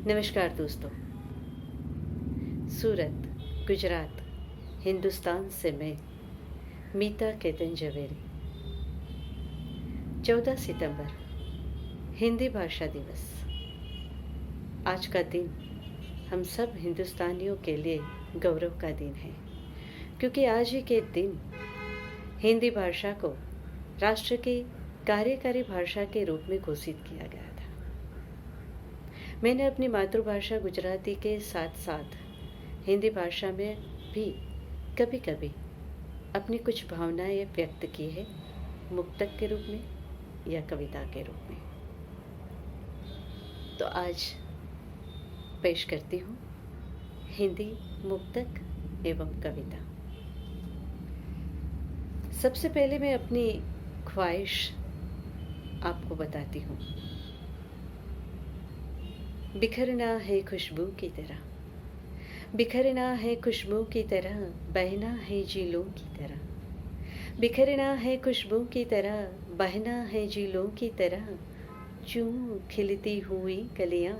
नमस्कार दोस्तों। सूरत, गुजरात, हिंदुस्तान से मैं मीता केतन जवेरी। 14 सितंबर हिंदी भाषा दिवस। आज का दिन हम सब हिंदुस्तानियों के लिए गौरव का दिन है, क्योंकि आज ही के दिन हिंदी भाषा को राष्ट्र की कार्यकारी भाषा के रूप में घोषित किया गया था। मैंने अपनी मातृभाषा गुजराती के साथ साथ हिंदी भाषा में भी कभी कभी अपनी कुछ भावनाएं व्यक्त की है, मुक्तक के रूप में या कविता के रूप में। तो आज पेश करती हूँ हिंदी मुक्तक एवं कविता। सबसे पहले मैं अपनी ख्वाहिश आपको बताती हूँ। बिखरना है खुशबू की तरह, बिखरना है खुशबू की तरह, बहना है झीलों की तरह। बिखरना है खुशबू की तरह, बहना है झीलों की तरह। चूमूं खिलती हुई कलियां,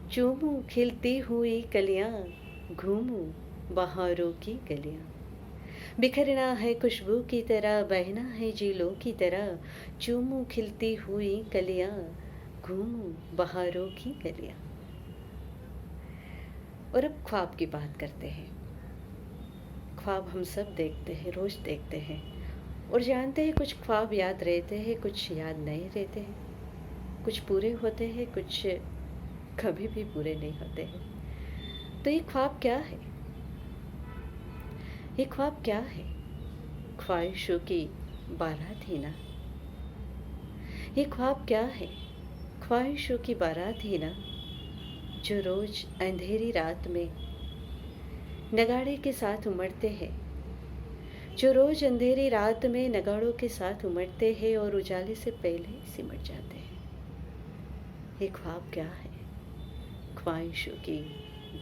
चूमूं खिलती हुई कलियां, घूमूं बहारों की गलियां। बिखरना है खुशबू की तरह, बहना है झीलों की तरह। चूमूं खिलती हुई कलियां, घूमूं बहारों की गलियां। और अब ख्वाब की बात करते हैं। ख्वाब हम सब देखते हैं, रोज देखते हैं और जानते हैं कुछ ख्वाब याद रहते हैं, कुछ याद नहीं रहते हैं। कुछ पूरे होते हैं, कुछ कभी भी पूरे नहीं होते हैं। तो ये ख्वाब क्या है? ये ख्वाब क्या है? ख्वाहिशों की बारात ही ना। ये ख्वाब क्या है? ख्वाहिशों की बारात ही ना, जो रोज अंधेरी रात में नगाड़े के साथ उमड़ते हैं, जो रोज अंधेरी रात में नगाड़ों के साथ उमड़ते हैं और उजाले से पहले ही सिमट जाते हैं। ये ख्वाब क्या है? ख्वाहिशों की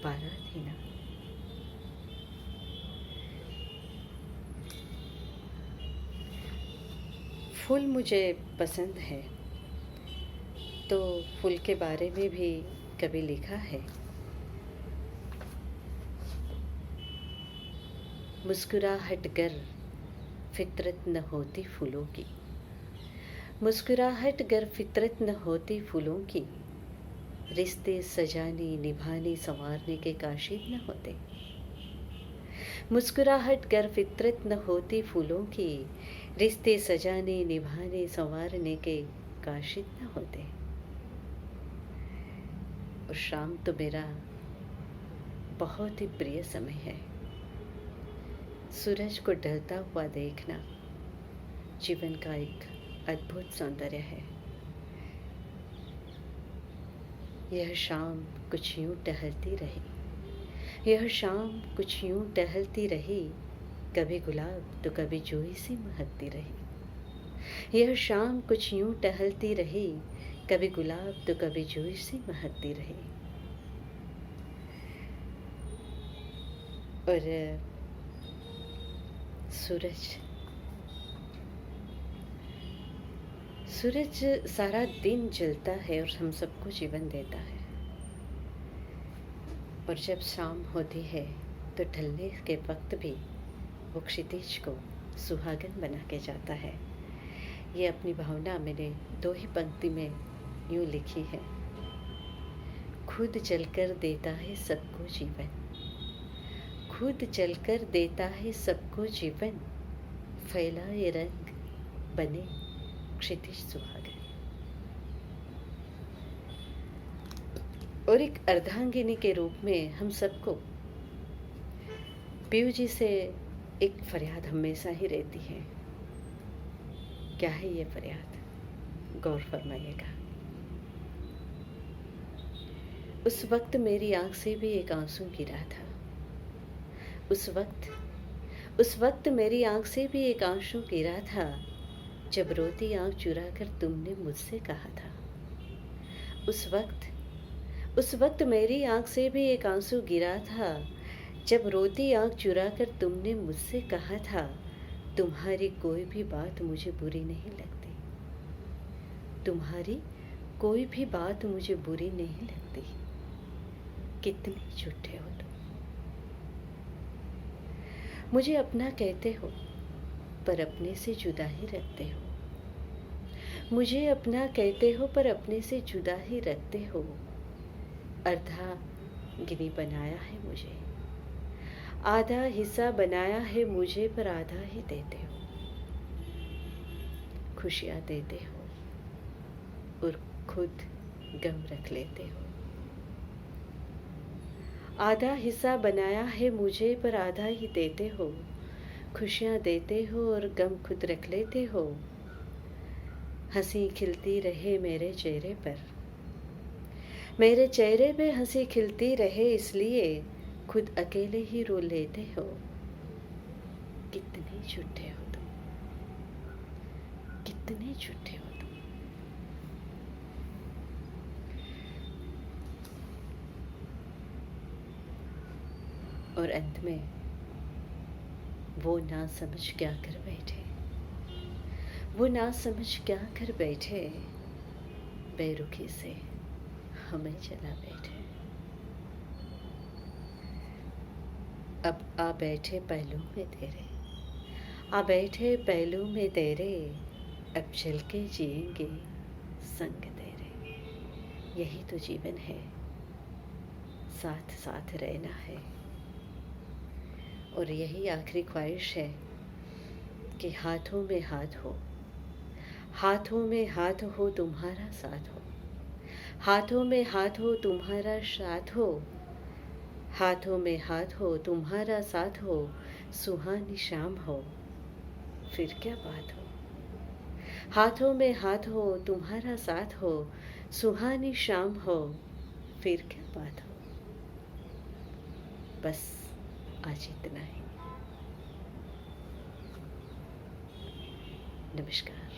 बारात ही ना। फूल मुझे पसंद है, तो फूल के बारे में भी कभी लिखा है। मुस्कुराहट गर फितरत न होती फूलों की, मुस्कुराहट गर फितरत न होती फूलों की। रिश्ते सजाने निभाने संवारने के काशिद न होते। मुस्कुराहट गर फितरत न होती फूलों की, रिश्ते सजाने निभाने संवारने के काशिद न होते। और शाम तो मेरा बहुत ही प्रिय समय है। सूरज को ढलता हुआ देखना जीवन का एक अद्भुत सौंदर्य है। यह शाम कुछ यूं टहलती रही, यह शाम कुछ यूं टहलती रही, कभी गुलाब तो कभी जूही सी महकती रही। यह शाम कुछ यूं टहलती रही, कभी गुलाब तो कभी जूही सी महकती रही। और सूरज सारा दिन जलता है और हम सबको जीवन देता है। और जब शाम होती है तो ढलने के वक्त भी वो क्षितिज को सुहागन बना के जाता है। ये अपनी भावना मैंने दो ही पंक्ति में यूं लिखी है। खुद जलकर देता है सबको जीवन, खुद जलकर देता है सबको जीवन, फैलाए रंग बने क्षितिज सुहागन। और एक अर्धांगिनी के रूप में हम सबको पीयू जी से एक फरियाद हमेशा ही रहती है। क्या है ये फरियाद? गौर फरमाइएगा। उस वक्त मेरी आंख से भी एक आंसू गिरा था, उस वक्त मेरी आंख से भी एक आंसू गिरा था, जब रोती आंख चुरा कर तुमने मुझसे कहा था। उस वक्त मेरी आंख से भी एक आंसू गिरा था, जब रोती आंख चुरा कर तुमने मुझसे कहा था, तुम्हारी कोई भी बात मुझे बुरी नहीं लगती, तुम्हारी कोई भी बात मुझे बुरी नहीं लगती। कितने झूठे हो तुम। मुझे अपना कहते हो पर अपने से जुदा ही रखते हो। मुझे अपना कहते हो पर अपने से जुदा ही रखते हो। अर्धा गिनी बनाया है मुझे, आधा हिस्सा बनाया है मुझे, पर आधा ही देते हो। खुशियाँ देते हो और खुद गम रख लेते हो। आधा हिस्सा बनाया है मुझे, पर आधा ही देते हो। खुशियाँ देते हो और गम खुद रख लेते हो। हंसी खिलती रहे मेरे चेहरे पर, मेरे चेहरे पे हंसी खिलती रहे, इसलिए खुद अकेले ही रो लेते हो। कितने झूठे हो तुम, कितने झूठे हो तुम। और अंत में वो ना समझ क्या कर बैठे, वो ना समझ क्या कर बैठे, बेरुखी से हमें चला बैठे। अब आ बैठे पहलू में तेरे, आ बैठे पहलू में तेरे, अब चल के जिएंगे संग तेरे। यही तो जीवन है, साथ साथ रहना है। और यही आखिरी ख्वाहिश है कि हाथों में हाथ हो, हाथों में हाथ हो, तुम्हारा साथ हो। हाथों में हाथ हो, तुम्हारा साथ हो। हाथों में हाथ हो, तुम्हारा साथ हो। सुहानी शाम हो, फिर क्या बात हो। हाथों में हाथ हो, तुम्हारा साथ हो। सुहानी शाम हो, फिर क्या बात हो। बस आज इतना ही। नमस्कार।